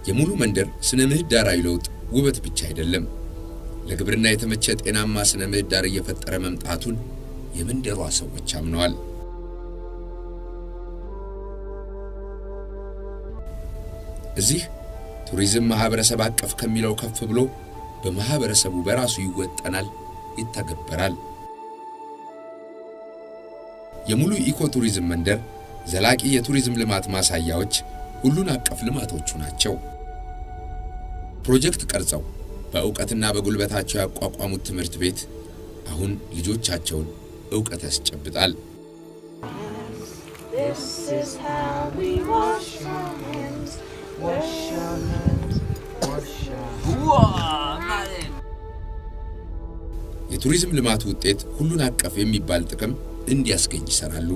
የሙሉ መንደር ስነ ምህዳራዊ ለውጥ ውበት ብቻ አይደለም ለግብርና የተመቸ ጤናማ ስነ ምህዳር እየፈጠረ መምጣቱን የመንደሯ ሰዎች አምነዋል እዚህ ቱሪዝም ማህበረሰብ አቀፍ ከሚለው ከፍ ብሎ በማህበረሰቡ በራሱ ይወጣናል ይተገበራል የሙሉ ኢኮ ቱሪዝም መንደር ዘላቂ የቱሪዝም ልማት ማሳያዎች ሁሉን አቀፍ ልማቶቹ ናቸው ፕሮጀክት ቀርጸው በእውቀትና በጉልበታቸው ያቋቋሙት ትምህርት ቤት አሁን ልጆቻቸውን ዕውቀት ያስጨብጣል This is how we wash our hands wash our hands wash our hands የቱሪዝም ልማት ውጤት ሁሉን አቀፍ የሚባል ጥቅም እንዲያስገኝ ይሰራሉ